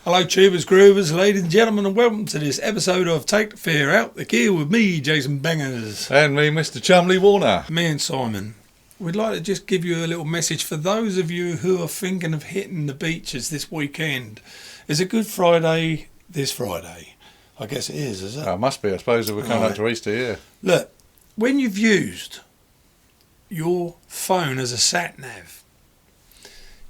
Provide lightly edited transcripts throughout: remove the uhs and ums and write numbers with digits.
Hello tubers, groovers, ladies and gentlemen, and welcome to this episode of Take the Fear Out the Gear with me, Jason Bangers. And me, Mr. Chumley Warner. Me and Simon. We'd like to just give you a little message for those of you who are thinking of hitting the beaches this weekend. Is it Good Friday this Friday? I guess it is it? Oh, it must be, I suppose, if we're coming up to Easter, yeah. Look, when you've used your phone as a sat-nav,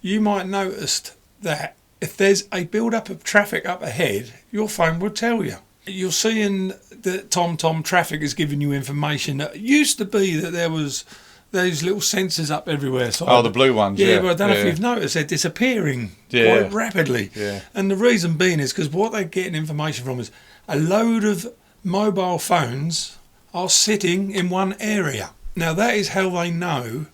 you might notice that if there's a build-up of traffic up ahead, your phone will tell you. You're seeing that TomTom traffic is giving you information. It used to be that there was those little sensors up everywhere. So the blue ones, yeah. But I don't know if you've noticed, they're disappearing quite rapidly. Yeah. And the reason being is because what they're getting information from is a load of mobile phones are sitting in one area. Now, that is how they know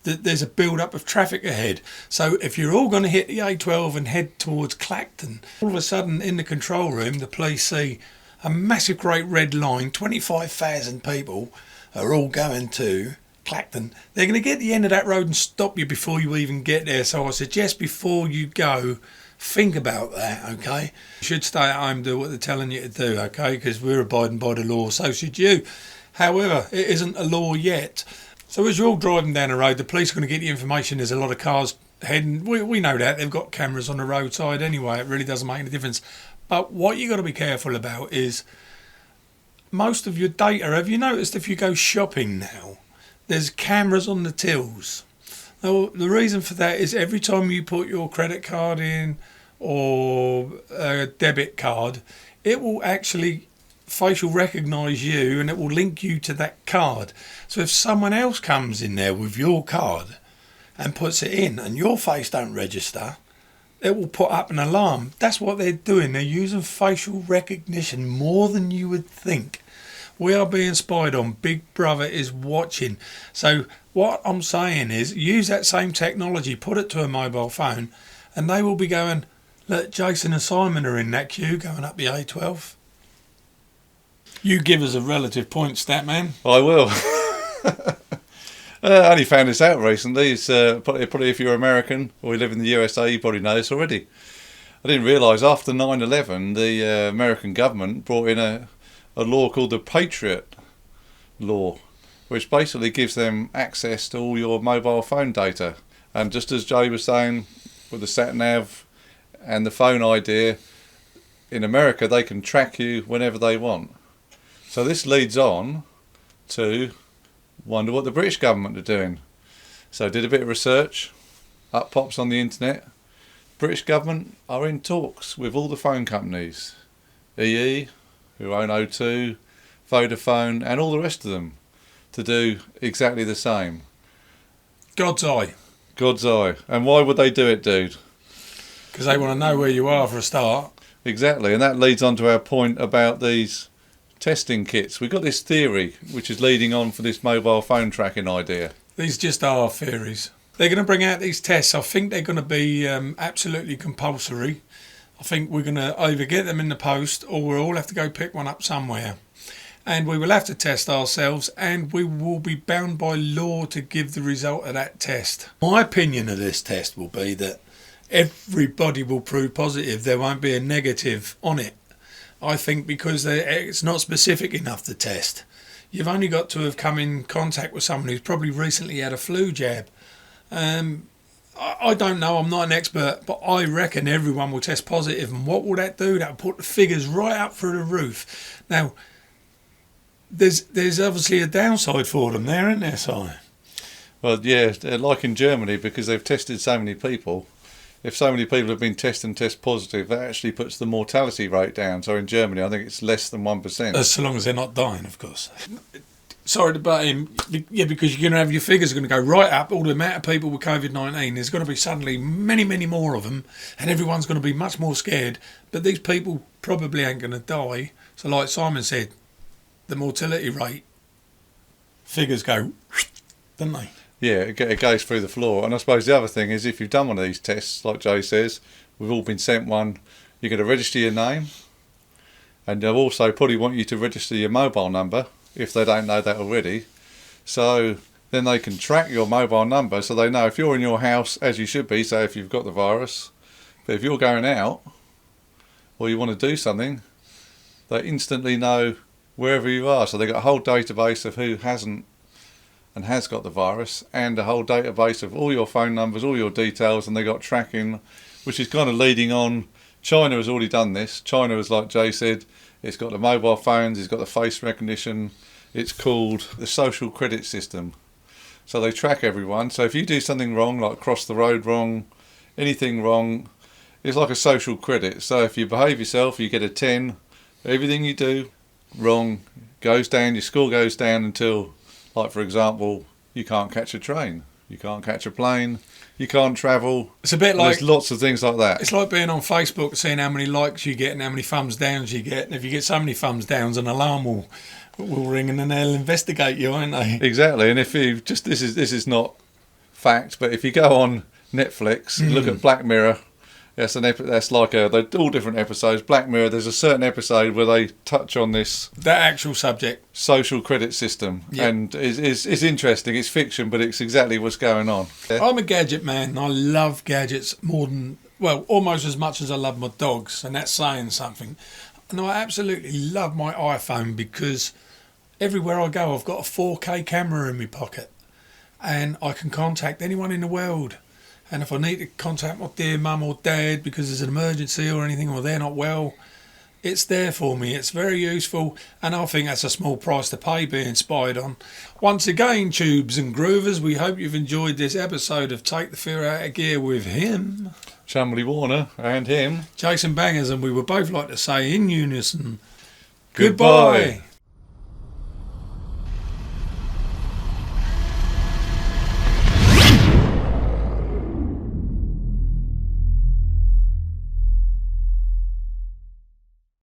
that there's a build-up of traffic ahead. So if you're all going to hit the A12 and head towards Clacton, all of a sudden in the control room the police see a massive great red line, 25,000 people are all going to Clacton. They're going to get to the end of that road and stop you before you even get there. So I suggest before you go, think about that, okay? You should stay at home, do what they're telling you to do, okay? Because we're abiding by the law, so should you. However, it isn't a law yet. So as you're all driving down the road, the police are going to get the information there's a lot of cars heading. We know that. They've got cameras on the roadside anyway. It really doesn't make any difference. But what you've got to be careful about is most of your data. Have you noticed if you go shopping now, there's cameras on the tills? Now, the reason for that is every time you put your credit card in or a debit card, it will actually facial recognise you and it will link you to that card. So if someone else comes in there with your card and puts it in and your face don't register, it will put up an alarm. That's what they're doing. They're using facial recognition more than you would think. We are being spied on. Big Brother is watching. So what I'm saying is use that same technology, put it to a mobile phone, and they will be going, look, Jason and Simon are in that queue going up the A12. You give us a relative point stat, man. I will. I only found this out recently. It's probably if you're American or you live in the USA, you probably know this already. I didn't realise after 9/11, the American government brought in a law called the Patriot law, which basically gives them access to all your mobile phone data. And just as Jay was saying, with the sat-nav and the phone idea, in America they can track you whenever they want. So this leads on to wonder what the British government are doing. So I did a bit of research, up pops on the internet. British government are in talks with all the phone companies, EE, who own O2, Vodafone and all the rest of them, to do exactly the same. God's eye. God's eye. And why would they do it, dude? Because they want to know where you are for a start. Exactly, and that leads on to our point about these testing kits. We've got this theory which is leading on for this mobile phone tracking idea. These just are theories. They're going to bring out these tests. I think they're going to be absolutely compulsory. I think we're going to either get them in the post or we'll all have to go pick one up somewhere. And we will have to test ourselves and we will be bound by law to give the result of that test. My opinion of this test will be that everybody will prove positive. There won't be a negative on it. I think because it's not specific enough to test. You've only got to have come in contact with someone who's probably recently had a flu jab. I don't know, I'm not an expert, but I reckon everyone will test positive. And what will that do? That'll put the figures right up through the roof. Now, there's obviously a downside for them there, isn't there, Si? Well, yeah, like in Germany, because they've tested so many people. If so many people have been tested and test positive, that actually puts the mortality rate down. So in Germany, I think it's less than 1%. As so long as they're not dying, of course. Sorry to butt in. Yeah, because you're going to have your figures are going to go right up. All the amount of people with COVID-19, there's going to be suddenly many, many more of them. And everyone's going to be much more scared. But these people probably ain't going to die. So like Simon said, the mortality rate, figures go, don't they? Yeah, it goes through the floor. And I suppose the other thing is if you've done one of these tests, like Jay says, we've all been sent one, you're going to register your name. And they'll also probably want you to register your mobile number if they don't know that already. So then they can track your mobile number so they know if you're in your house, as you should be, say if you've got the virus. But if you're going out, or you want to do something, they instantly know wherever you are. So they've got a whole database of who hasn't and has got the virus, and a whole database of all your phone numbers, all your details, and they got tracking, which is kind of leading on. China has already done this. China is, like Jay said, it's got the mobile phones, it's got the face recognition. It's called the social credit system. So they track everyone. So if you do something wrong, like cross the road wrong, anything wrong, it's like a social credit. So if you behave yourself, you get a 10. Everything you do wrong goes down, your score goes down until, like for example, you can't catch a train, you can't catch a plane, you can't travel. It's a bit like... There's lots of things like that. It's like being on Facebook, seeing how many likes you get and how many thumbs downs you get. And if you get so many thumbs downs, an alarm will ring and then they'll investigate you, won't they? Exactly. And if you just... This is not fact, but if you go on Netflix, look at Black Mirror. That's like they're all different episodes. Black Mirror, there's a certain episode where they touch on this... That actual subject. Social credit system. Yep. And it's interesting. It's fiction, but it's exactly what's going on. Yeah. I'm a gadget man. I love gadgets more than... Well, almost as much as I love my dogs, and that's saying something. And I absolutely love my iPhone because everywhere I go, I've got a 4K camera in my pocket. And I can contact anyone in the world. And if I need to contact my dear mum or dad because there's an emergency or anything, or they're not well, it's there for me. It's very useful, and I think that's a small price to pay being spied on. Once again, tubes and groovers, we hope you've enjoyed this episode of Take the Fear Out of Gear with him, Chumley Warner, and him, Jason Bangers, and we would both like to say in unison, goodbye.